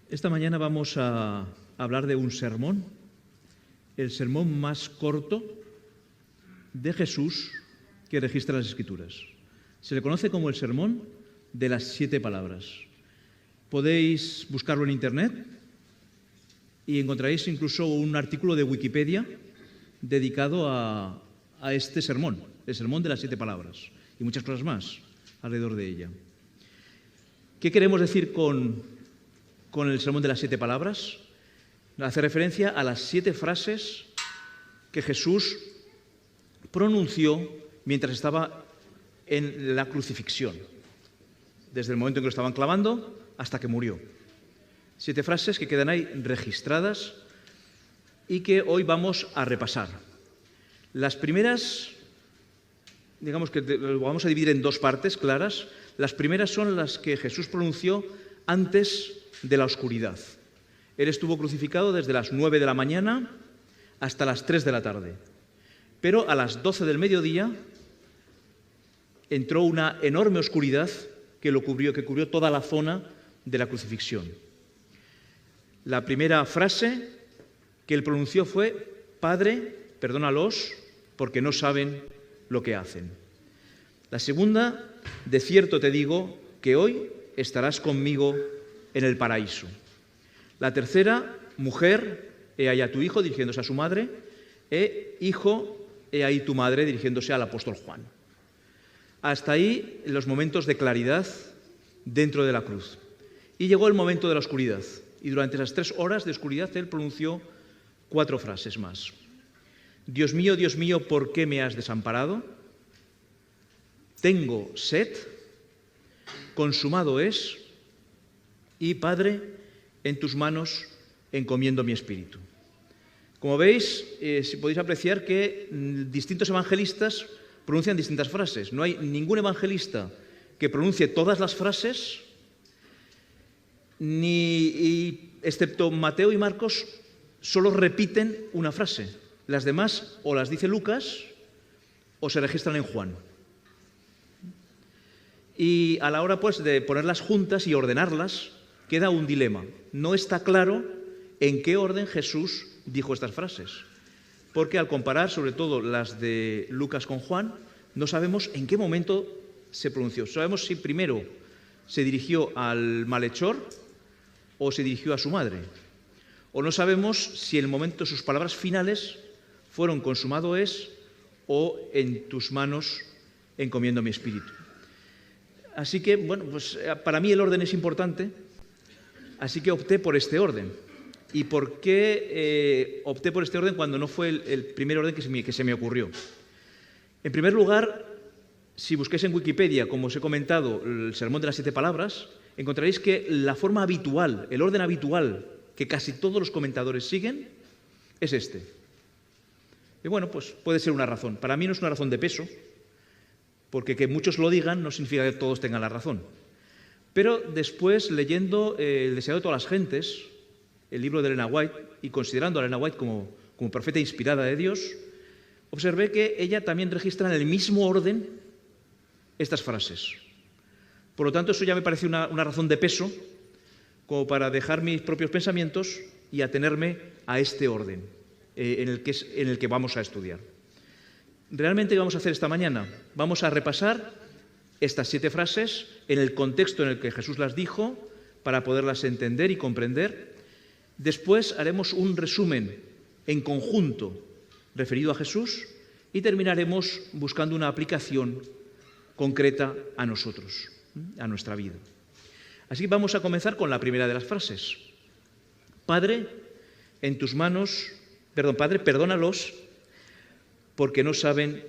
Esta mañana vamos a hablar de un sermón, el sermón más corto de Jesús que registra las Escrituras. Se le conoce como el sermón de las 7 palabras. Podéis buscarlo en Internet y encontraréis incluso un artículo de Wikipedia dedicado a este sermón, el sermón de las 7 palabras, y muchas cosas más alrededor de ella. ¿Qué queremos decir con el sermón de las 7 palabras? Hace referencia a las 7 frases que Jesús pronunció mientras estaba en la crucifixión, desde el momento en que lo estaban clavando hasta que murió. 7 frases que quedan ahí registradas y que hoy vamos a repasar. Las primeras, digamos que lo vamos a dividir en 2 partes claras. Las primeras son las que Jesús pronunció antes de la oscuridad. Él estuvo crucificado desde las 9 de la mañana hasta las 3 de la tarde. Pero a las 12 del mediodía entró una enorme oscuridad que cubrió toda la zona de la crucifixión. La primera frase que él pronunció fue: Padre, perdónalos, porque no saben lo que hacen. La segunda: de cierto te digo que hoy estarás conmigo en el paraíso. La tercera: mujer, he ahí a tu hijo, dirigiéndose a su madre, hijo, he ahí tu madre, dirigiéndose al apóstol Juan. Hasta ahí los momentos de claridad dentro de la cruz. Y llegó el momento de la oscuridad. Y durante esas 3 horas de oscuridad él pronunció 4 frases más. Dios mío, ¿por qué me has desamparado? Tengo sed, consumado es, y Padre, en tus manos encomiendo mi espíritu. Como veis, si podéis apreciar que distintos evangelistas pronuncian distintas frases. No hay ningún evangelista que pronuncie todas las frases, excepto Mateo y Marcos, solo repiten una frase. Las demás o las dice Lucas o se registran en Juan. Y a la hora de ponerlas juntas y ordenarlas, queda un dilema. No está claro en qué orden Jesús dijo estas frases, porque al comparar sobre todo las de Lucas con Juan, no sabemos en qué momento se pronunció. Sabemos si primero se dirigió al malhechor o se dirigió a su madre. O no sabemos si en el momento sus palabras finales fueron consumado es o en tus manos encomiendo mi espíritu. Así que, para mí el orden es importante, así que opté por este orden. ¿Y por qué opté por este orden cuando no fue el primer orden que se me ocurrió? En primer lugar, si busquéis en Wikipedia, como os he comentado, el sermón de las 7 palabras, encontraréis que la forma habitual, el orden habitual que casi todos los comentadores siguen es este. Y puede ser una razón. Para mí no es una razón de peso, porque que muchos lo digan no significa que todos tengan la razón. Pero después, leyendo El deseo de todas las gentes, el libro de Ellen White, y considerando a Ellen White como profeta inspirada de Dios, observé que ella también registra en el mismo orden estas frases. Por lo tanto, eso ya me parece una razón de peso como para dejar mis propios pensamientos y atenerme a este orden en el que vamos a estudiar. Realmente, ¿qué vamos a hacer esta mañana? Vamos a repasar estas 7 frases en el contexto en el que Jesús las dijo para poderlas entender y comprender. Después haremos un resumen en conjunto referido a Jesús y terminaremos buscando una aplicación concreta a nosotros, a nuestra vida. Así que vamos a comenzar con la primera de las frases. Padre, en tus manos, Padre, perdónalos porque no saben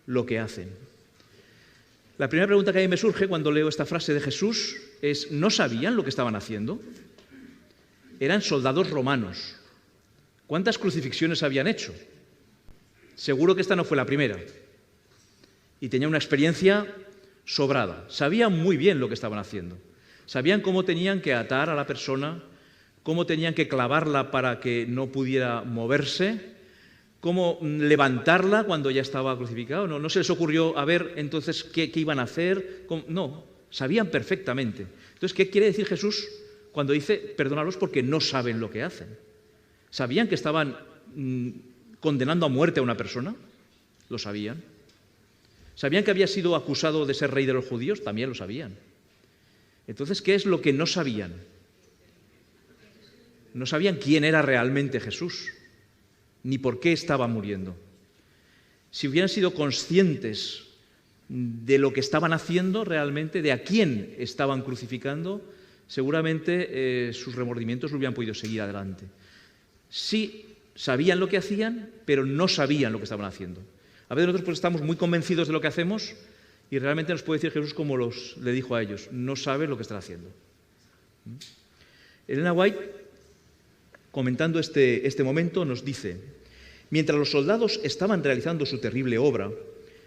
lo que hacen. La primera pregunta que a mí me surge cuando leo esta frase de Jesús es: ¿no sabían lo que estaban haciendo? Eran soldados romanos. ¿Cuántas crucifixiones habían hecho? Seguro que esta no fue la primera. Y tenían una experiencia sobrada. Sabían muy bien lo que estaban haciendo. Sabían cómo tenían que atar a la persona, cómo tenían que clavarla para que no pudiera moverse, cómo levantarla cuando ya estaba crucificado. No se les ocurrió a ver entonces qué iban a hacer. No, sabían perfectamente. Entonces, ¿qué quiere decir Jesús cuando dice perdónalos porque no saben lo que hacen. ¿Sabían que estaban condenando a muerte a una persona? Lo sabían. ¿Sabían que había sido acusado de ser rey de los judíos? También lo sabían. Entonces, ¿qué es lo que no sabían? No sabían quién era realmente Jesús, ni por qué estaba muriendo. Si hubieran sido conscientes de lo que estaban haciendo realmente, de a quién estaban crucificando, seguramente sus remordimientos no hubieran podido seguir adelante. Sí sabían lo que hacían, pero no sabían lo que estaban haciendo. A veces nosotros pues estamos muy convencidos de lo que hacemos y realmente nos puede decir Jesús como le dijo a ellos, no sabes lo que están haciendo. Elena White, comentando este momento, nos dice, mientras los soldados estaban realizando su terrible obra,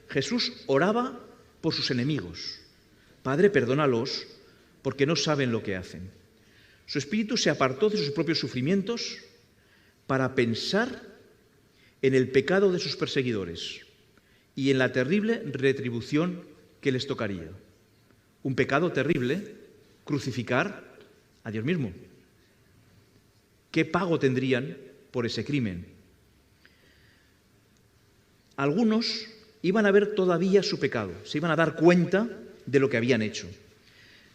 Jesús oraba por sus enemigos. Padre, perdónalos, porque no saben lo que hacen. Su espíritu se apartó de sus propios sufrimientos para pensar en el pecado de sus perseguidores y en la terrible retribución que les tocaría. Un pecado terrible, crucificar a Dios mismo. ¿Qué pago tendrían por ese crimen? Algunos iban a ver todavía su pecado, se iban a dar cuenta de lo que habían hecho.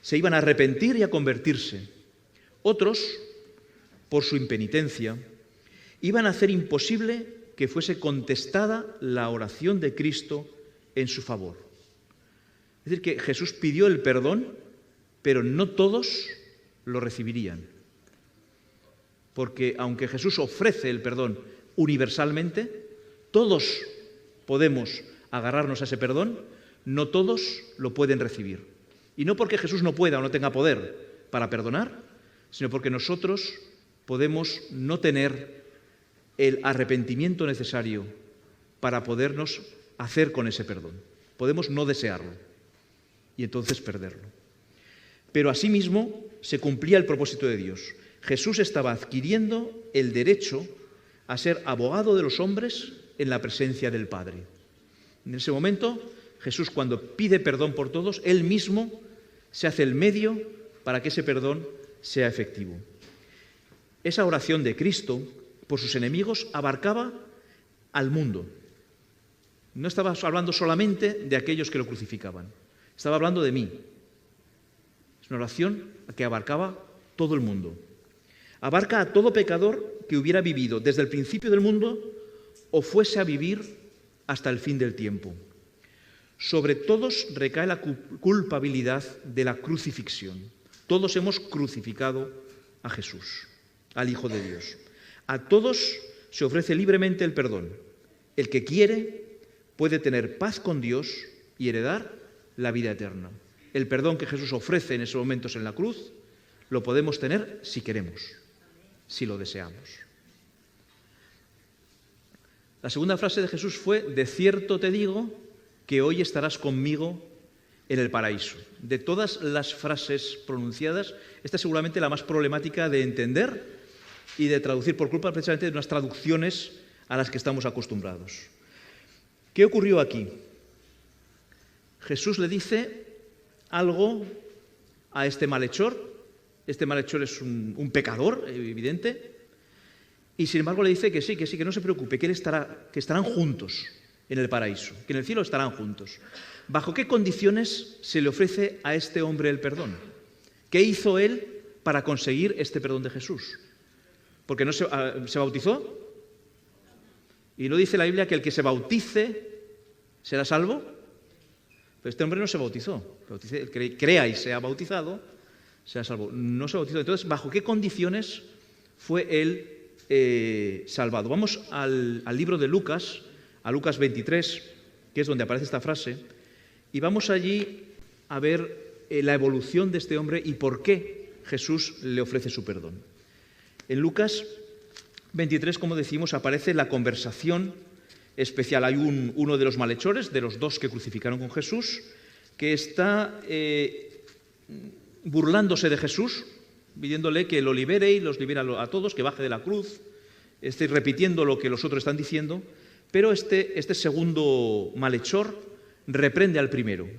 Se iban a arrepentir y a convertirse. Otros, por su impenitencia, iban a hacer imposible que fuese contestada la oración de Cristo en su favor. Es decir, que Jesús pidió el perdón, pero no todos lo recibirían. Porque aunque Jesús ofrece el perdón universalmente, todos podemos agarrarnos a ese perdón, no todos lo pueden recibir. Y no porque Jesús no pueda o no tenga poder para perdonar, sino porque nosotros podemos no tener el arrepentimiento necesario para podernos hacer con ese perdón. Podemos no desearlo y entonces perderlo. Pero asimismo se cumplía el propósito de Dios. Jesús estaba adquiriendo el derecho a ser abogado de los hombres en la presencia del Padre. En ese momento, Jesús, cuando pide perdón por todos, Él mismo se hace el medio para que ese perdón sea efectivo. Esa oración de Cristo por sus enemigos abarcaba al mundo. No estaba hablando solamente de aquellos que lo crucificaban, estaba hablando de mí. Es una oración que abarcaba todo el mundo. Abarca a todo pecador que hubiera vivido desde el principio del mundo o fuese a vivir hasta el fin del tiempo. Sobre todos recae la culpabilidad de la crucifixión. Todos hemos crucificado a Jesús, al Hijo de Dios. A todos se ofrece libremente el perdón. El que quiere puede tener paz con Dios y heredar la vida eterna. El perdón que Jesús ofrece en esos momentos en la cruz lo podemos tener si queremos, si lo deseamos. La segunda frase de Jesús fue, de cierto te digo que hoy estarás conmigo en el paraíso. De todas las frases pronunciadas, esta es seguramente la más problemática de entender y de traducir por culpa precisamente de unas traducciones a las que estamos acostumbrados. ¿Qué ocurrió aquí? Jesús le dice algo a este malhechor. Este malhechor es un pecador, evidente, y sin embargo le dice que sí, que no se preocupe, que estarán juntos en el paraíso, que en el cielo estarán juntos. ¿Bajo qué condiciones se le ofrece a este hombre el perdón? ¿Qué hizo él para conseguir este perdón de Jesús? Porque no se bautizó. Y no dice la Biblia que el que se bautice será salvo. Pero este hombre no se bautizó. El que crea y sea bautizado será salvo. No se bautizó. Entonces, ¿bajo qué condiciones fue él salvado? Vamos al libro de Lucas, a Lucas 23, que es donde aparece esta frase, y vamos allí a ver la evolución de este hombre y por qué Jesús le ofrece su perdón. En Lucas 23, como decimos, aparece la conversación especial. Hay uno de los malhechores, de los dos que crucificaron con Jesús, que está burlándose de Jesús, pidiéndole que lo libere y los libere a todos, que baje de la cruz, repitiendo lo que los otros están diciendo, pero este segundo malhechor reprende al primero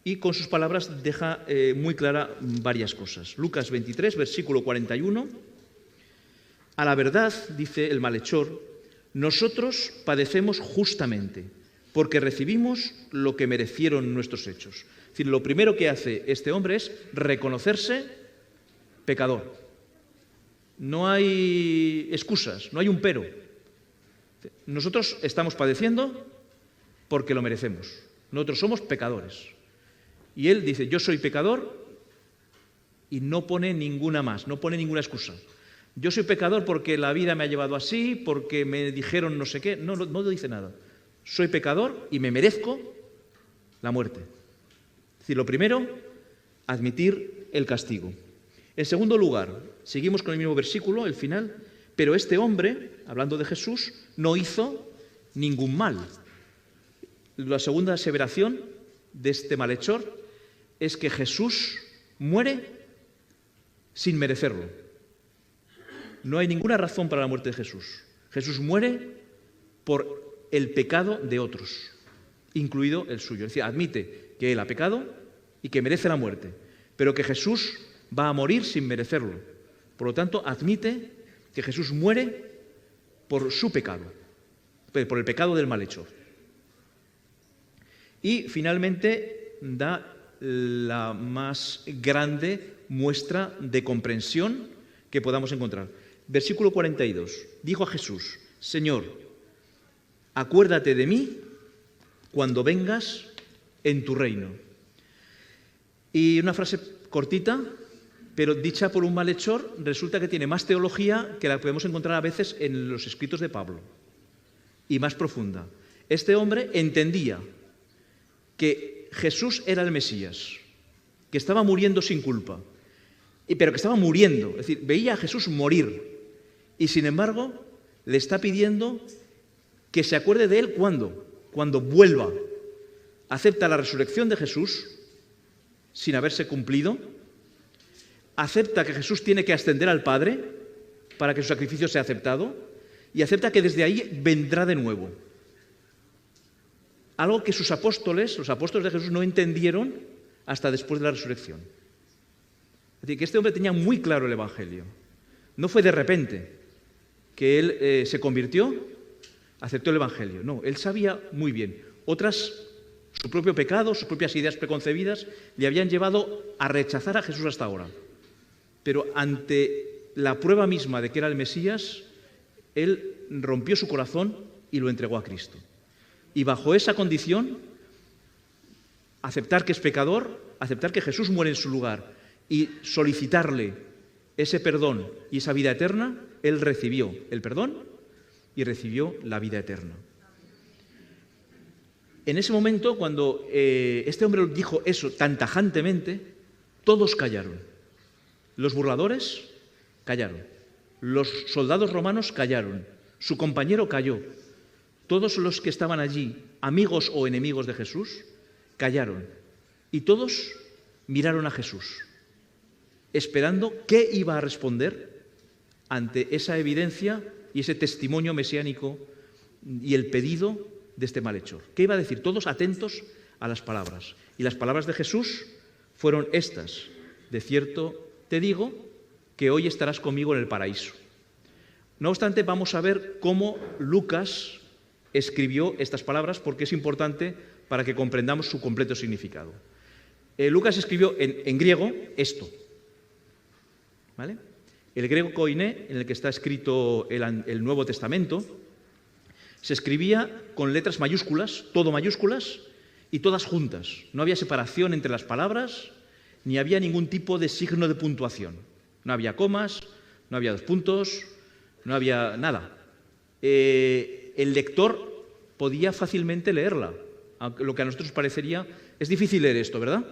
y con sus palabras deja muy clara varias cosas. Lucas 23, versículo 41. A la verdad, dice el malhechor, nosotros padecemos justamente, porque recibimos lo que merecieron nuestros hechos. Es decir, lo primero que hace este hombre es reconocerse pecador. No hay excusas, no hay un pero. Nosotros estamos padeciendo porque lo merecemos. Nosotros somos pecadores. Y él dice, yo soy pecador, y no pone ninguna más, no pone ninguna excusa. Yo soy pecador porque la vida me ha llevado así, porque me dijeron no sé qué. No dice nada. Soy pecador y me merezco la muerte. Es decir, lo primero, admitir el castigo. En segundo lugar, seguimos con el mismo versículo, el final, pero este hombre, hablando de Jesús, no hizo ningún mal. La segunda aseveración de este malhechor es que Jesús muere sin merecerlo. No hay ninguna razón para la muerte de Jesús. Jesús muere por el pecado de otros, incluido el suyo. Es decir, admite que él ha pecado y que merece la muerte, pero que Jesús va a morir sin merecerlo. Por lo tanto, admite que Jesús muere por su pecado, por el pecado del malhechor. Y finalmente da la más grande muestra de comprensión que podamos encontrar. Versículo 42. Dijo a Jesús, Señor, acuérdate de mí cuando vengas en tu reino. Y una frase cortita, pero dicha por un malhechor, resulta que tiene más teología que la que podemos encontrar a veces en los escritos de Pablo, y más profunda. Este hombre entendía que Jesús era el Mesías, que estaba muriendo sin culpa, pero que estaba muriendo, es decir, veía a Jesús morir, y sin embargo le está pidiendo que se acuerde de él cuando vuelva. Acepta la resurrección de Jesús sin haberse cumplido, acepta que Jesús tiene que ascender al Padre para que su sacrificio sea aceptado, y acepta que desde ahí vendrá de nuevo. Algo que sus apóstoles, los apóstoles de Jesús, no entendieron hasta después de la resurrección. Es decir, que este hombre tenía muy claro el Evangelio. No fue de repente que él se convirtió, aceptó el Evangelio. No, él sabía muy bien. Otras, su propio pecado, sus propias ideas preconcebidas, le habían llevado a rechazar a Jesús hasta ahora. Pero ante la prueba misma de que era el Mesías, él rompió su corazón y lo entregó a Cristo. Y bajo esa condición, aceptar que es pecador, aceptar que Jesús muere en su lugar y solicitarle ese perdón y esa vida eterna, él recibió el perdón y recibió la vida eterna. En ese momento, cuando este hombre dijo eso tan tajantemente, todos callaron. Los burladores callaron. Los soldados romanos callaron. Su compañero calló. Todos los que estaban allí, amigos o enemigos de Jesús, callaron. Y todos miraron a Jesús, esperando qué iba a responder ante esa evidencia y ese testimonio mesiánico y el pedido de este malhechor. ¿Qué iba a decir? Todos atentos a las palabras. Y las palabras de Jesús fueron estas: de cierto te digo que hoy estarás conmigo en el paraíso. No obstante, vamos a ver cómo Lucas escribió estas palabras, porque es importante para que comprendamos su completo significado. Lucas escribió en griego esto, ¿vale? El griego koiné, en el que está escrito el Nuevo Testamento, se escribía con letras mayúsculas, todo mayúsculas, y todas juntas. No había separación entre las palabras, ni había ningún tipo de signo de puntuación. No había comas, no había dos puntos, no había nada. El lector podía fácilmente leerla, aunque lo que a nosotros parecería, es difícil leer esto, ¿verdad?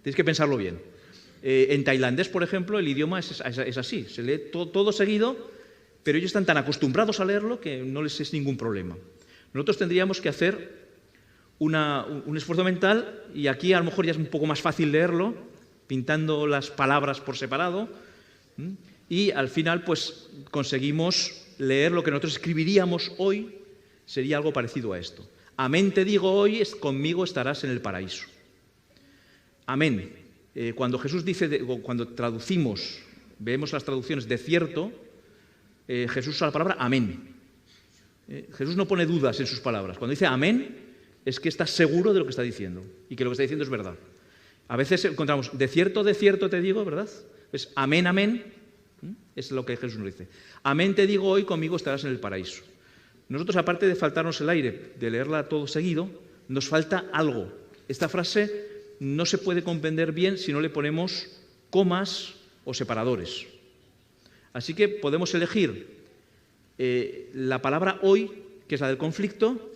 Tenéis que pensarlo bien. En tailandés, por ejemplo, el idioma es así, se lee todo seguido, pero ellos están tan acostumbrados a leerlo que no les es ningún problema. Nosotros tendríamos que hacer un esfuerzo mental, y aquí a lo mejor ya es un poco más fácil leerlo, pintando las palabras por separado, y al final pues conseguimos leer lo que nosotros escribiríamos hoy, sería algo parecido a esto. Amén te digo hoy, conmigo estarás en el paraíso. amén. Cuando Jesús dice, cuando traducimos, vemos las traducciones de cierto, Jesús usa la palabra amén. Jesús no pone dudas en sus palabras. Cuando dice amén, es que está seguro de lo que está diciendo y que lo que está diciendo es verdad. A veces encontramos, de cierto te digo, ¿verdad? Es amén, amén, es lo que Jesús nos dice. Amén te digo, hoy conmigo estarás en el paraíso. Nosotros, aparte de faltarnos el aire, de leerla todo seguido, nos falta algo. Esta frase no se puede comprender bien si no le ponemos comas o separadores. Así que podemos elegir la palabra hoy, que es la del conflicto,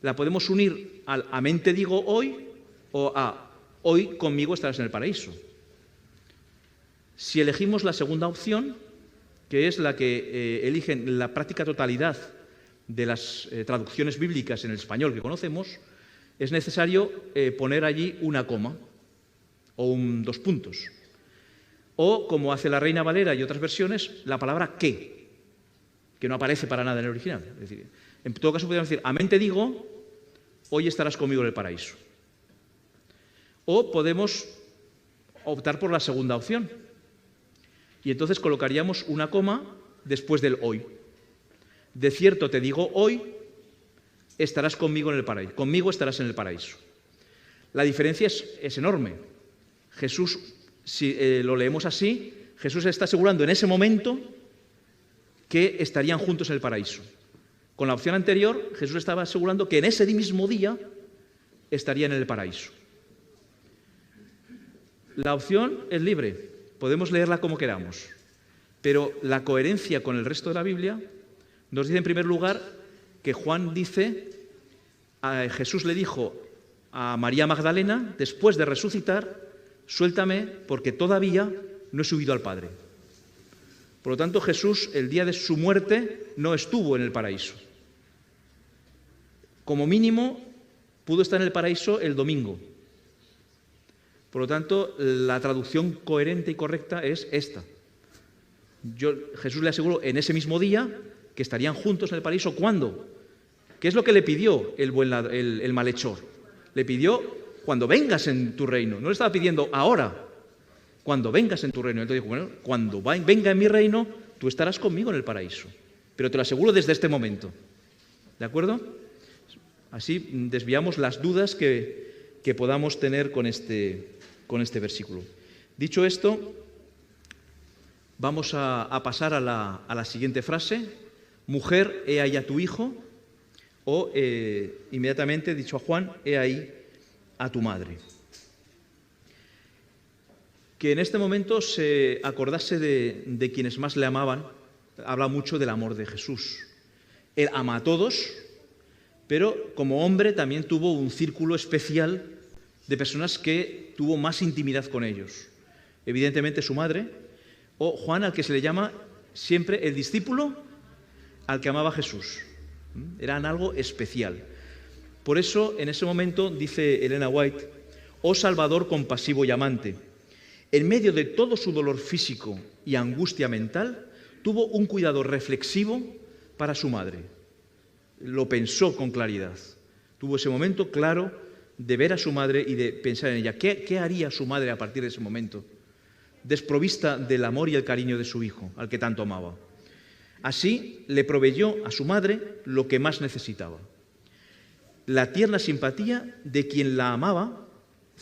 la podemos unir al amén te digo hoy o a hoy conmigo estarás en el paraíso. Si elegimos la segunda opción, que es la que eligen la práctica totalidad de las traducciones bíblicas en el español que conocemos, es necesario poner allí una coma o dos puntos. O, como hace la Reina Valera y otras versiones, la palabra que no aparece para nada en el original. Es decir, en todo caso podríamos decir, amén te digo, hoy estarás conmigo en el paraíso. O podemos optar por la segunda opción. Y entonces colocaríamos una coma después del hoy. De cierto te digo, hoy estarás conmigo en el paraíso. Conmigo estarás en el paraíso. La diferencia es enorme. Jesús, si lo leemos así, Jesús está asegurando en ese momento que estarían juntos en el paraíso. Con la opción anterior, Jesús estaba asegurando que en ese mismo día estarían en el paraíso. La opción es libre, podemos leerla como queramos, pero la coherencia con el resto de la Biblia nos dice en primer lugar que Juan dice, Jesús le dijo a María Magdalena, después de resucitar, suéltame porque todavía no he subido al Padre. Por lo tanto, Jesús, el día de su muerte, no estuvo en el paraíso. Como mínimo, pudo estar en el paraíso el domingo. Por lo tanto, la traducción coherente y correcta es esta. Jesús le aseguró en ese mismo día que estarían juntos en el paraíso. ¿Cuándo? ¿Qué es lo que le pidió el malhechor? Le pidió cuando vengas en tu reino. No le estaba pidiendo ahora, cuando vengas en tu reino. Entonces dijo, bueno, cuando venga en mi reino, tú estarás conmigo en el paraíso. Pero te lo aseguro desde este momento. ¿De acuerdo? Así desviamos las dudas que podamos tener con este versículo. Dicho esto, vamos a pasar a la siguiente frase. Mujer, he ahí a tu hijo. O inmediatamente, dicho a Juan, he ahí a tu madre. Que en este momento se acordase de quienes más le amaban, habla mucho del amor de Jesús. Él ama a todos, pero como hombre también tuvo un círculo especial de personas que tuvo más intimidad con ellos. Evidentemente su madre, o Juan, al que se le llama siempre el discípulo al que amaba Jesús. Eran algo especial. Por eso, en ese momento, dice Elena White, oh Salvador compasivo y amante, en medio de todo su dolor físico y angustia mental, tuvo un cuidado reflexivo para su madre. Lo pensó con claridad. Tuvo ese momento claro de ver a su madre y de pensar en ella. ¿Qué haría su madre a partir de ese momento? Desprovista del amor y el cariño de su hijo, al que tanto amaba. Así le proveyó a su madre lo que más necesitaba. La tierna simpatía de quien la amaba,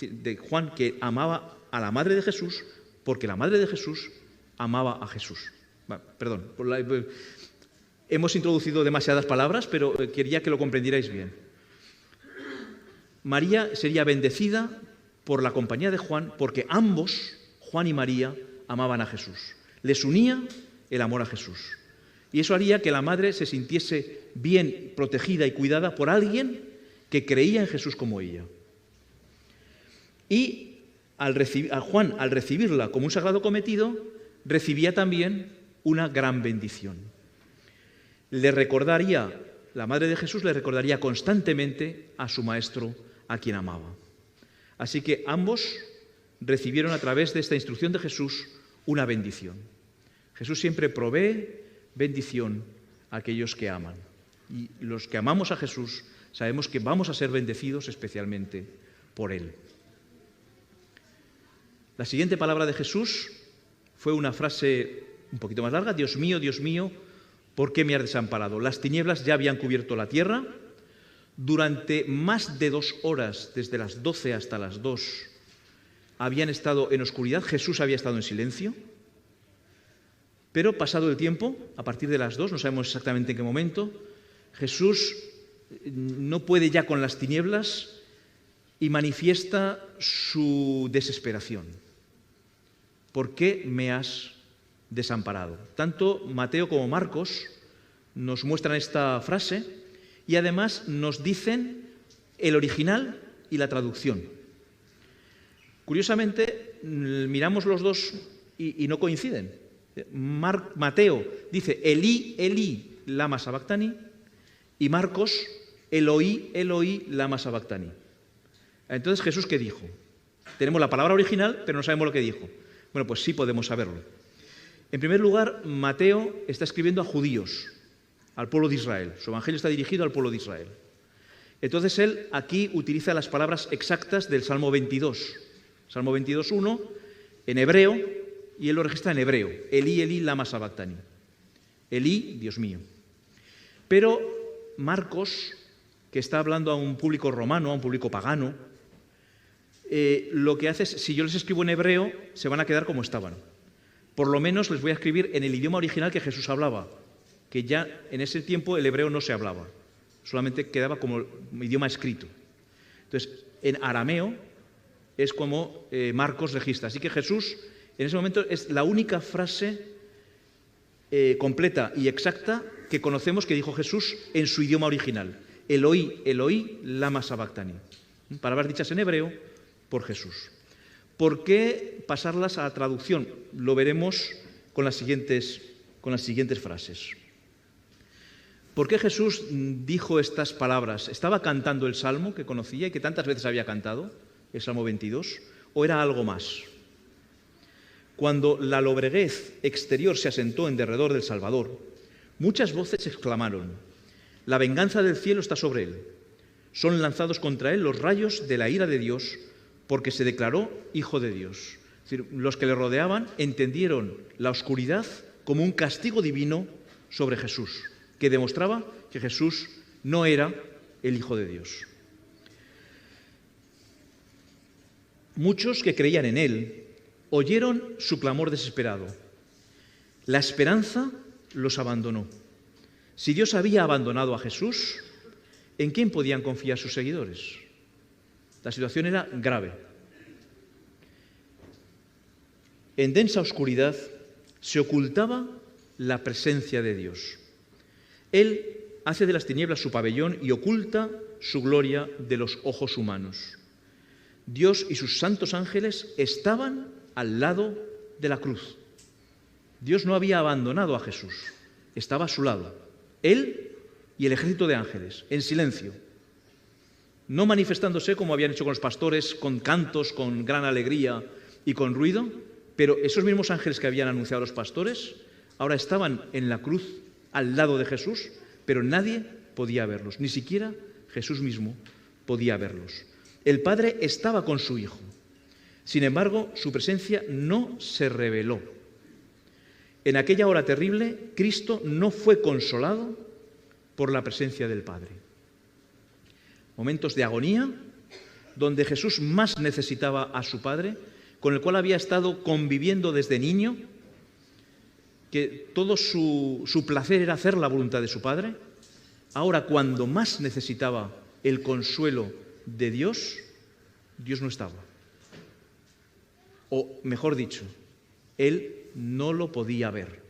de Juan, que amaba a la madre de Jesús, porque la madre de Jesús amaba a Jesús. Perdón, hemos introducido demasiadas palabras, pero quería que lo comprendierais bien. María sería bendecida por la compañía de Juan, porque ambos, Juan y María, amaban a Jesús. Les unía el amor a Jesús. Y eso haría que la madre se sintiese bien protegida y cuidada por alguien que creía en Jesús como ella. Y a Juan, al recibirla como un sagrado cometido, recibía también una gran bendición. Le recordaría, la madre de Jesús le recordaría constantemente a su maestro, a quien amaba. Así que ambos recibieron a través de esta instrucción de Jesús una bendición. Jesús siempre provee bendición a aquellos que aman. Y los que amamos a Jesús sabemos que vamos a ser bendecidos especialmente por Él. La siguiente palabra de Jesús fue una frase un poquito más larga: Dios mío, ¿por qué me has desamparado? Las tinieblas ya habían cubierto la tierra. Durante más de 2 horas, desde las 12 hasta las 2, habían estado en oscuridad. Jesús había estado en silencio. Pero pasado el tiempo, a partir de las 2, no sabemos exactamente en qué momento, Jesús no puede ya con las tinieblas y manifiesta su desesperación. ¿Por qué me has desamparado? Tanto Mateo como Marcos nos muestran esta frase y además nos dicen el original y la traducción. Curiosamente, miramos los dos y no coinciden. Mateo dice Elí, Elí, lama sabactani, y Marcos Eloí, Eloí, lama sabactani. Entonces, ¿Jesús qué dijo? Tenemos la palabra original, pero no sabemos lo que dijo. Bueno, pues sí podemos saberlo. En primer lugar, Mateo está escribiendo a judíos, al pueblo de Israel. Su evangelio está dirigido al pueblo de Israel. Entonces él aquí utiliza las palabras exactas del Salmo 22. Salmo 22.1 en hebreo, y él lo registra en hebreo. Elí, Elí, lama sabactani. Elí, Dios mío. Pero Marcos, que está hablando a un público romano, a un público pagano, lo que hace es, si yo les escribo en hebreo, se van a quedar como estaban. Por lo menos les voy a escribir en el idioma original que Jesús hablaba, que ya en ese tiempo el hebreo no se hablaba, solamente quedaba como idioma escrito. Entonces, en arameo es como Marcos registra. Así que Jesús, en ese momento, es la única frase completa y exacta que conocemos que dijo Jesús en su idioma original. Eloí, Eloí, lama sabactani. Palabras dichas en hebreo por Jesús. ¿Por qué pasarlas a la traducción? Lo veremos con las siguientes frases. ¿Por qué Jesús dijo estas palabras? ¿Estaba cantando el Salmo que conocía y que tantas veces había cantado, el Salmo 22, o era algo más? Cuando la lobreguez exterior se asentó en derredor del Salvador, muchas voces exclamaron: «La venganza del cielo está sobre él. Son lanzados contra él los rayos de la ira de Dios, porque se declaró Hijo de Dios». Es decir, los que le rodeaban entendieron la oscuridad como un castigo divino sobre Jesús, que demostraba que Jesús no era el Hijo de Dios. Muchos que creían en él oyeron su clamor desesperado. La esperanza los abandonó. Si Dios había abandonado a Jesús, ¿en quién podían confiar sus seguidores? La situación era grave. En densa oscuridad se ocultaba la presencia de Dios. Él hace de las tinieblas su pabellón y oculta su gloria de los ojos humanos. Dios y sus santos ángeles estaban al lado de la cruz. Dios no había abandonado a Jesús, estaba a su lado. Él y el ejército de ángeles, en silencio, no manifestándose como habían hecho con los pastores, con cantos, con gran alegría y con ruido, pero esos mismos ángeles que habían anunciado a los pastores ahora estaban en la cruz al lado de Jesús, pero nadie podía verlos, ni siquiera Jesús mismo podía verlos. El Padre estaba con su Hijo. Sin embargo, su presencia no se reveló. En aquella hora terrible, Cristo no fue consolado por la presencia del Padre. Momentos de agonía, donde Jesús más necesitaba a su Padre, con el cual había estado conviviendo desde niño, que todo su placer era hacer la voluntad de su Padre. Ahora, cuando más necesitaba el consuelo de Dios, Dios no estaba. O, mejor dicho, él no lo podía ver.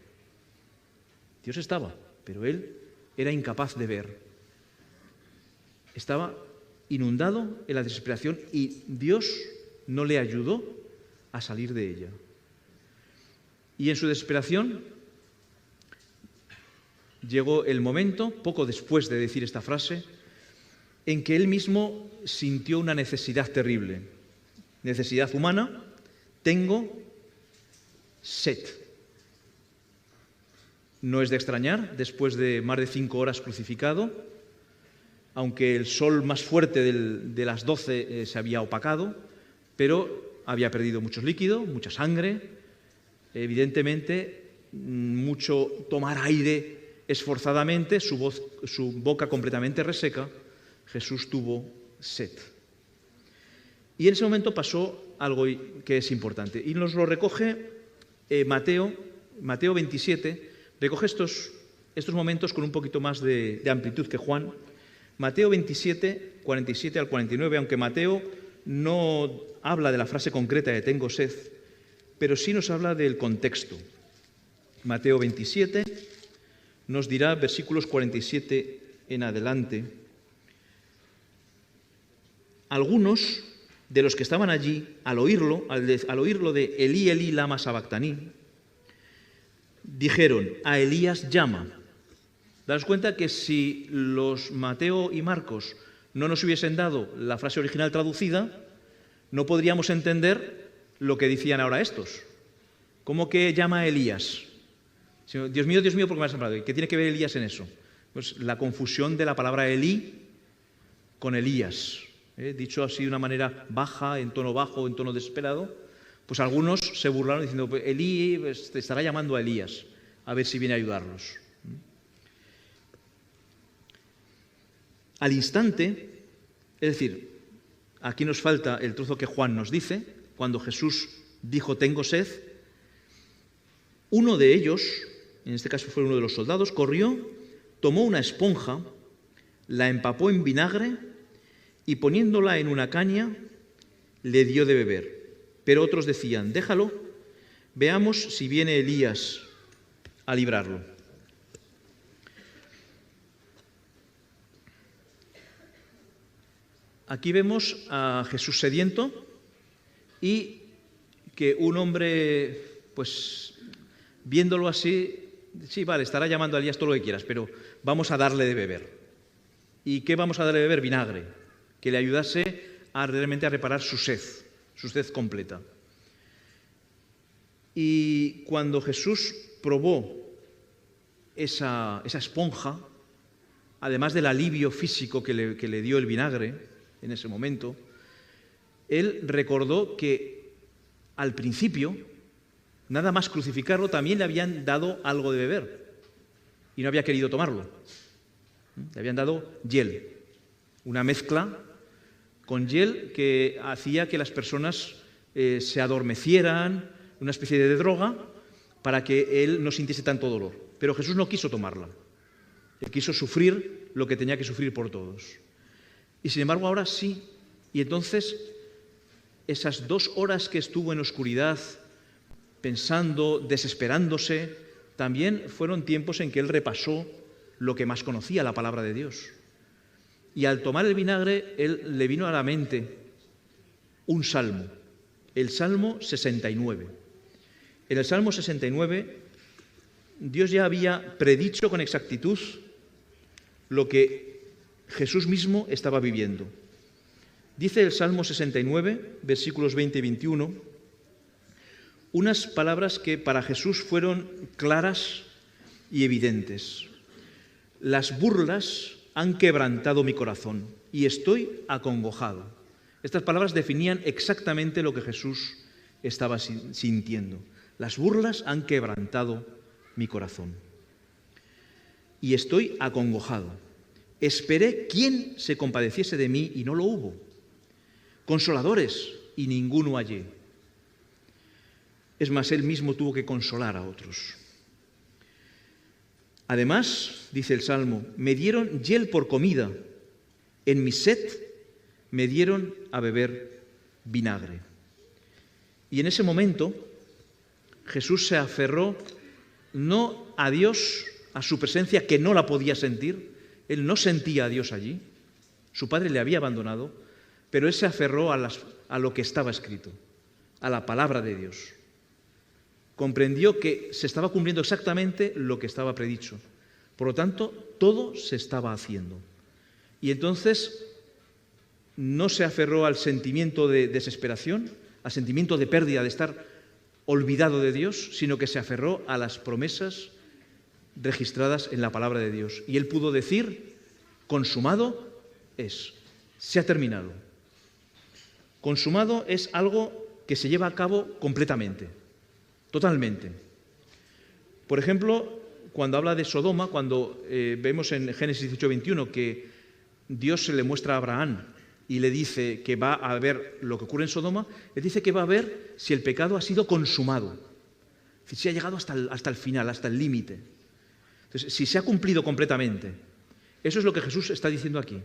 Dios estaba, pero él era incapaz de ver. Estaba inundado en la desesperación y Dios no le ayudó a salir de ella. Y en su desesperación llegó el momento, poco después de decir esta frase, en que él mismo sintió una necesidad terrible. Necesidad humana: tengo sed. No es de extrañar, después de más de 5 horas crucificado, aunque el sol más fuerte de las 12 se había opacado, pero había perdido mucho líquido, mucha sangre, evidentemente mucho tomar aire esforzadamente, su boca completamente reseca. Jesús tuvo sed. Y en ese momento pasó algo que es importante. Y nos lo recoge Mateo 27, recoge estos momentos con un poquito más de amplitud que Juan. Mateo 27, 47 al 49, aunque Mateo no habla de la frase concreta de tengo sed, pero sí nos habla del contexto. Mateo 27 nos dirá, versículos 47 en adelante, algunos de los que estaban allí, al oírlo de Elí, Elí, lama sabactaní, dijeron, a Elías llama. Daos cuenta que si los Mateo y Marcos no nos hubiesen dado la frase original traducida, no podríamos entender lo que decían ahora estos. ¿Cómo que llama a Elías? Dios mío, ¿por qué me has hablado? ¿Y qué tiene que ver Elías en eso? Pues la confusión de la palabra Elí con Elías. Dicho así de una manera baja, en tono bajo, en tono desesperado, pues algunos se burlaron diciendo, pues Elí te estará llamando a Elías, a ver si viene a ayudarlos. Al instante, es decir, aquí nos falta el trozo que Juan nos dice, cuando Jesús dijo, tengo sed, uno de ellos, en este caso fue uno de los soldados, corrió, tomó una esponja, la empapó en vinagre y poniéndola en una caña, le dio de beber. Pero otros decían, déjalo, veamos si viene Elías a librarlo. Aquí vemos a Jesús sediento y que un hombre, pues viéndolo así, sí, vale, estará llamando a Elías todo lo que quieras, pero vamos a darle de beber. ¿Y qué vamos a darle de beber? Vinagre, que le ayudase realmente a reparar su sed completa. Y cuando Jesús probó esa esponja, además del alivio físico que le dio el vinagre en ese momento, él recordó que al principio, nada más crucificarlo, también le habían dado algo de beber y no había querido tomarlo. Le habían dado hiel, una mezcla con hiel que hacía que las personas se adormecieran, una especie de droga, para que él no sintiese tanto dolor. Pero Jesús no quiso tomarla. Él quiso sufrir lo que tenía que sufrir por todos. Y sin embargo ahora sí. Y entonces esas 2 horas que estuvo en oscuridad, pensando, desesperándose, también fueron tiempos en que él repasó lo que más conocía, la palabra de Dios. Y al tomar el vinagre, él le vino a la mente un salmo, el Salmo 69. En el Salmo 69, Dios ya había predicho con exactitud lo que Jesús mismo estaba viviendo. Dice el Salmo 69, versículos 20 y 21, unas palabras que para Jesús fueron claras y evidentes. Las burlas han quebrantado mi corazón y estoy acongojado. Estas palabras definían exactamente lo que Jesús estaba sintiendo. Las burlas han quebrantado mi corazón y estoy acongojado. Esperé quién se compadeciese de mí y no lo hubo. Consoladores y ninguno hallé. Es más, él mismo tuvo que consolar a otros. Además, dice el Salmo, me dieron hiel por comida, en mi sed me dieron a beber vinagre. Y en ese momento Jesús se aferró no a Dios, a su presencia que no la podía sentir, él no sentía a Dios allí, su padre le había abandonado, pero él se aferró a lo que estaba escrito, a la palabra de Dios. Comprendió que se estaba cumpliendo exactamente lo que estaba predicho. Por lo tanto, todo se estaba haciendo. Y entonces no se aferró al sentimiento de desesperación, al sentimiento de pérdida, de estar olvidado de Dios, sino que se aferró a las promesas registradas en la palabra de Dios. Y él pudo decir, consumado es, se ha terminado. Consumado es algo que se lleva a cabo completamente, totalmente. Por ejemplo, cuando habla de Sodoma, cuando vemos en Génesis 18:21 que Dios se le muestra a Abraham y le dice que va a ver lo que ocurre en Sodoma, le dice que va a ver si el pecado ha sido consumado, si ha llegado hasta el final, hasta el límite. Entonces, si se ha cumplido completamente, eso es lo que Jesús está diciendo aquí.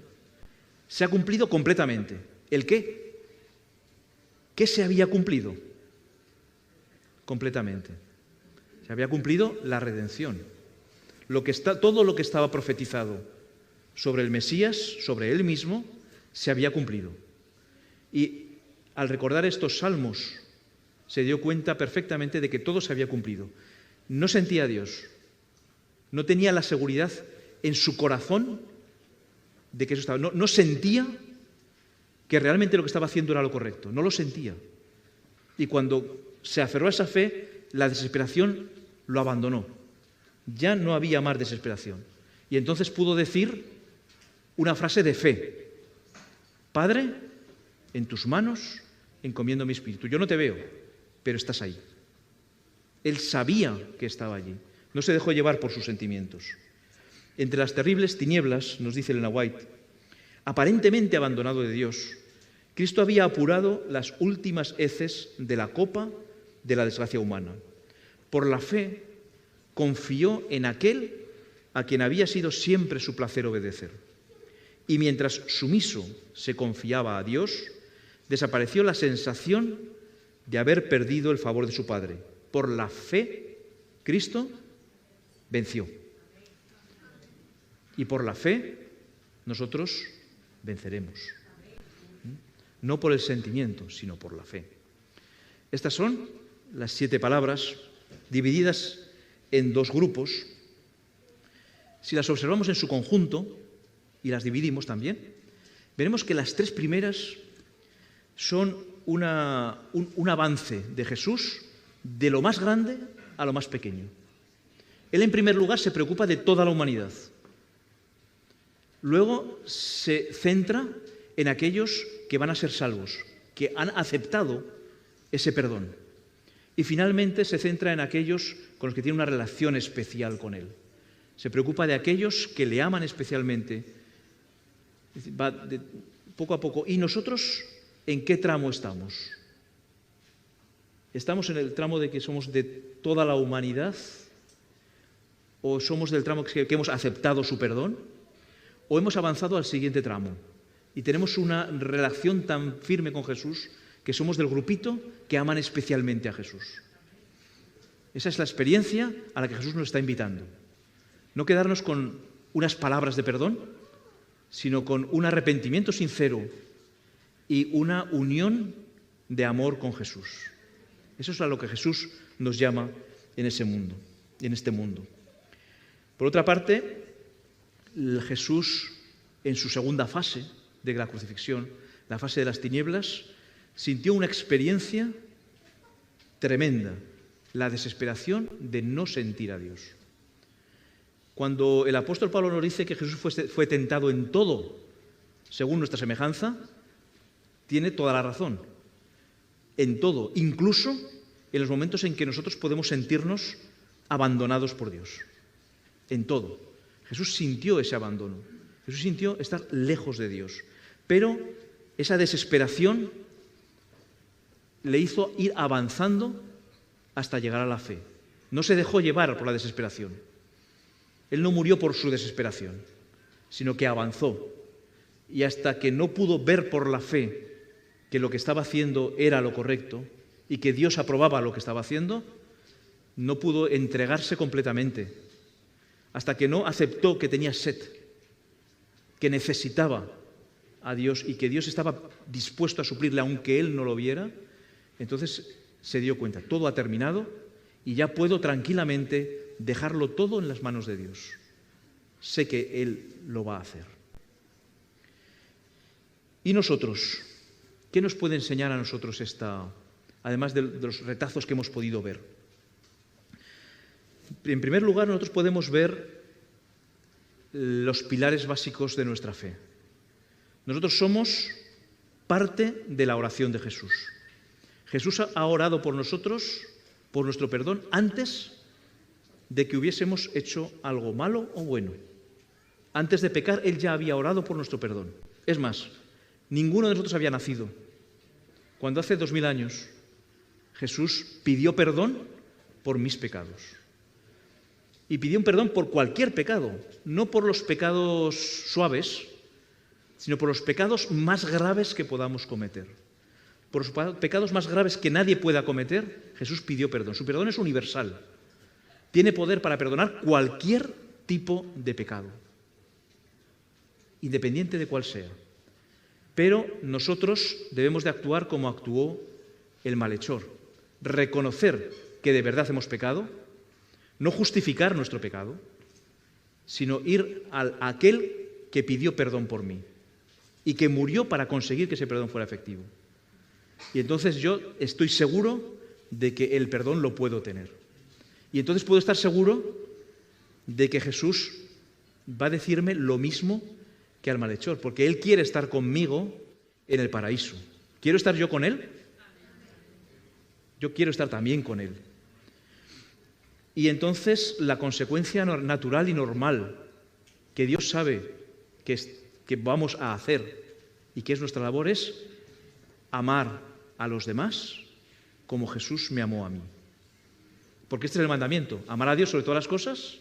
Se ha cumplido completamente. ¿El qué? ¿Qué se había cumplido? Completamente. Se había cumplido la redención. Todo lo que estaba profetizado sobre el Mesías, sobre él mismo, se había cumplido. Y al recordar estos salmos, se dio cuenta perfectamente de que todo se había cumplido. No sentía a Dios, no tenía la seguridad en su corazón de que eso estaba. No sentía que realmente lo que estaba haciendo era lo correcto, no lo sentía. Y cuando se aferró a esa fe, la desesperación lo abandonó. Ya no había más desesperación. Y entonces pudo decir una frase de fe: Padre, en tus manos encomiendo mi espíritu. Yo no te veo, pero estás ahí. Él sabía que estaba allí. No se dejó llevar por sus sentimientos. Entre las terribles tinieblas, nos dice Elena White, aparentemente abandonado de Dios, Cristo había apurado las últimas heces de la copa de la desgracia humana. Por la fe, confió en aquel a quien había sido siempre su placer obedecer. Y mientras sumiso se confiaba a Dios, desapareció la sensación de haber perdido el favor de su Padre. Por la fe, Cristo venció. Y por la fe, nosotros venceremos. No por el sentimiento, sino por la fe. Estas son las 7 palabras divididas en 2 grupos. Si las observamos en su conjunto y las dividimos también, veremos que las 3 primeras son un avance de Jesús de lo más grande a lo más pequeño. Él, en primer lugar, se preocupa de toda la humanidad. Luego se centra en aquellos que van a ser salvos, que han aceptado ese perdón. Y finalmente se centra en aquellos con los que tiene una relación especial con Él. Se preocupa de aquellos que le aman especialmente. Va poco a poco. ¿Y nosotros en qué tramo estamos? ¿Estamos en el tramo de que somos de toda la humanidad? ¿O somos del tramo que hemos aceptado su perdón? ¿O hemos avanzado al siguiente tramo? Y tenemos una relación tan firme con Jesús que somos del grupito que aman especialmente a Jesús. Esa es la experiencia a la que Jesús nos está invitando. No quedarnos con unas palabras de perdón, sino con un arrepentimiento sincero y una unión de amor con Jesús. Eso es a lo que Jesús nos llama en ese mundo, en este mundo. Por otra parte, Jesús, en su segunda fase de la crucifixión, la fase de las tinieblas, sintió una experiencia tremenda, la desesperación de no sentir a Dios. Cuando el apóstol Pablo nos dice que Jesús fue tentado en todo, según nuestra semejanza, tiene toda la razón. En todo, incluso en los momentos en que nosotros podemos sentirnos abandonados por Dios. En todo. Jesús sintió ese abandono. Jesús sintió estar lejos de Dios. Pero esa desesperación le hizo ir avanzando hasta llegar a la fe. No se dejó llevar por la desesperación. Él no murió por su desesperación, sino que avanzó. Y hasta que no pudo ver por la fe que lo que estaba haciendo era lo correcto y que Dios aprobaba lo que estaba haciendo, no pudo entregarse completamente. Hasta que no aceptó que tenía sed, que necesitaba a Dios y que Dios estaba dispuesto a suplirle aunque él no lo viera, entonces se dio cuenta, todo ha terminado y ya puedo tranquilamente dejarlo todo en las manos de Dios. Sé que Él lo va a hacer. ¿Y nosotros? ¿Qué nos puede enseñar a nosotros además de los retazos que hemos podido ver? En primer lugar, nosotros podemos ver los pilares básicos de nuestra fe. Nosotros somos parte de la oración de Jesús. Jesús ha orado por nosotros, por nuestro perdón, antes de que hubiésemos hecho algo malo o bueno. Antes de pecar, Él ya había orado por nuestro perdón. Es más, ninguno de nosotros había nacido. Cuando hace 2000 años Jesús pidió perdón por mis pecados. Y pidió un perdón por cualquier pecado, no por los pecados suaves, sino por los pecados más graves que podamos cometer. Por los pecados más graves que nadie pueda cometer, Jesús pidió perdón. Su perdón es universal. Tiene poder para perdonar cualquier tipo de pecado, independiente de cuál sea. Pero nosotros debemos de actuar como actuó el malhechor. Reconocer que de verdad hemos pecado, no justificar nuestro pecado, sino ir a aquel que pidió perdón por mí y que murió para conseguir que ese perdón fuera efectivo. Y entonces yo estoy seguro de que el perdón lo puedo tener. Y entonces puedo estar seguro de que Jesús va a decirme lo mismo que al malhechor, porque Él quiere estar conmigo en el paraíso. ¿Quiero estar yo con Él? Yo quiero estar también con Él. Y entonces la consecuencia natural y normal que Dios sabe que vamos a hacer y que es nuestra labor es amar a los demás como Jesús me amó a mí. Porque este es el mandamiento, amar a Dios sobre todas las cosas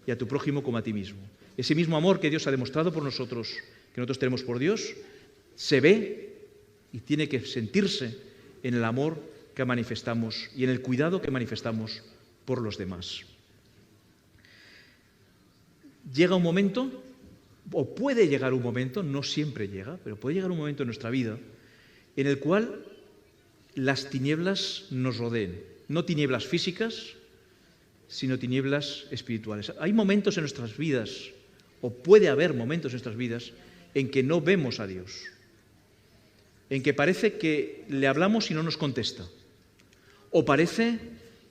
y a tu prójimo como a ti mismo. Ese mismo amor que Dios ha demostrado por nosotros, que nosotros tenemos por Dios, se ve y tiene que sentirse en el amor que manifestamos y en el cuidado que manifestamos por los demás. Llega un momento, o puede llegar un momento, no siempre llega, pero puede llegar un momento en nuestra vida en el cual las tinieblas nos rodeen. No tinieblas físicas, sino tinieblas espirituales. Hay momentos en nuestras vidas, o puede haber momentos en nuestras vidas, en que no vemos a Dios, en que parece que le hablamos y no nos contesta, o parece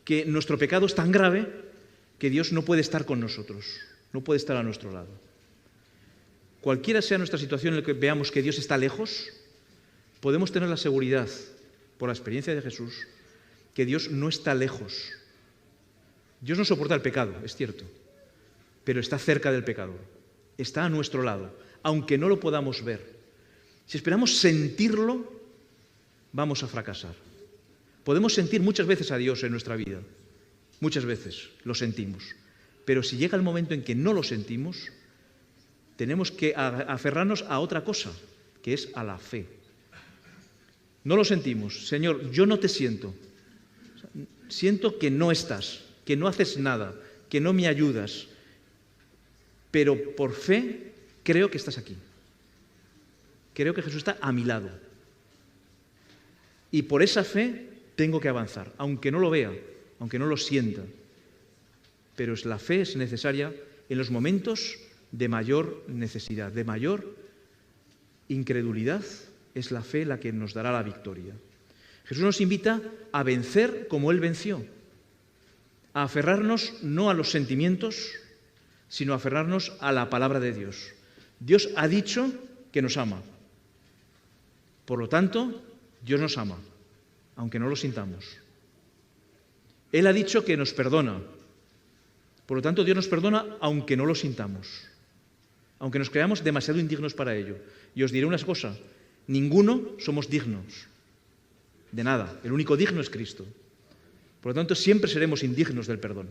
que nuestro pecado es tan grave que Dios no puede estar con nosotros, no puede estar a nuestro lado. Cualquiera sea nuestra situación en la que veamos que Dios está lejos, podemos tener la seguridad, por la experiencia de Jesús, que Dios no está lejos. Dios no soporta el pecado, es cierto, pero está cerca del pecador, está a nuestro lado, aunque no lo podamos ver. Si esperamos sentirlo, vamos a fracasar. Podemos sentir muchas veces a Dios en nuestra vida, muchas veces lo sentimos, pero si llega el momento en que no lo sentimos, tenemos que aferrarnos a otra cosa, que es a la fe. No lo sentimos. Señor, yo no te siento. Siento que no estás, que no haces nada, que no me ayudas, pero por fe creo que estás aquí. Creo que Jesús está a mi lado. Y por esa fe tengo que avanzar, aunque no lo vea, aunque no lo sienta. Pero la fe es necesaria en los momentos de mayor necesidad, de mayor incredulidad. Es la fe la que nos dará la victoria. Jesús nos invita a vencer como Él venció, a aferrarnos no a los sentimientos, sino a aferrarnos a la palabra de Dios. Dios ha dicho que nos ama. Por lo tanto, Dios nos ama, aunque no lo sintamos. Él ha dicho que nos perdona. Por lo tanto, Dios nos perdona aunque no lo sintamos, aunque nos creamos demasiado indignos para ello. Y os diré una cosa, ninguno somos dignos de nada. El único digno es Cristo. Por lo tanto, siempre seremos indignos del perdón.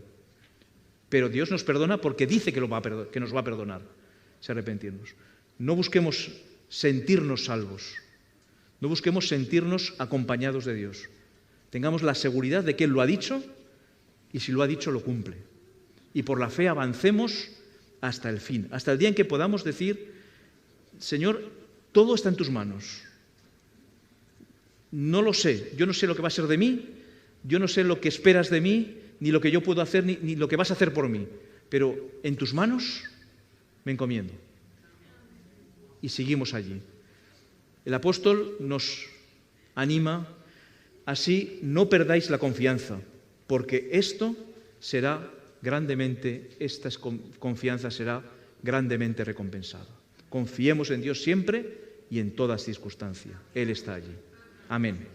Pero Dios nos perdona porque dice que nos va a perdonar si arrepentirnos. No busquemos sentirnos salvos. No busquemos sentirnos acompañados de Dios. Tengamos la seguridad de que Él lo ha dicho y si lo ha dicho lo cumple. Y por la fe avancemos hasta el fin, hasta el día en que podamos decir, Señor, todo está en tus manos. No lo sé, yo no sé lo que va a ser de mí, yo no sé lo que esperas de mí, ni lo que yo puedo hacer, ni lo que vas a hacer por mí, pero en tus manos me encomiendo. Y seguimos allí. El apóstol nos anima, así no perdáis la confianza, porque esta confianza será grandemente recompensada. Confiemos en Dios siempre y en toda circunstancia. Él está allí. Amén.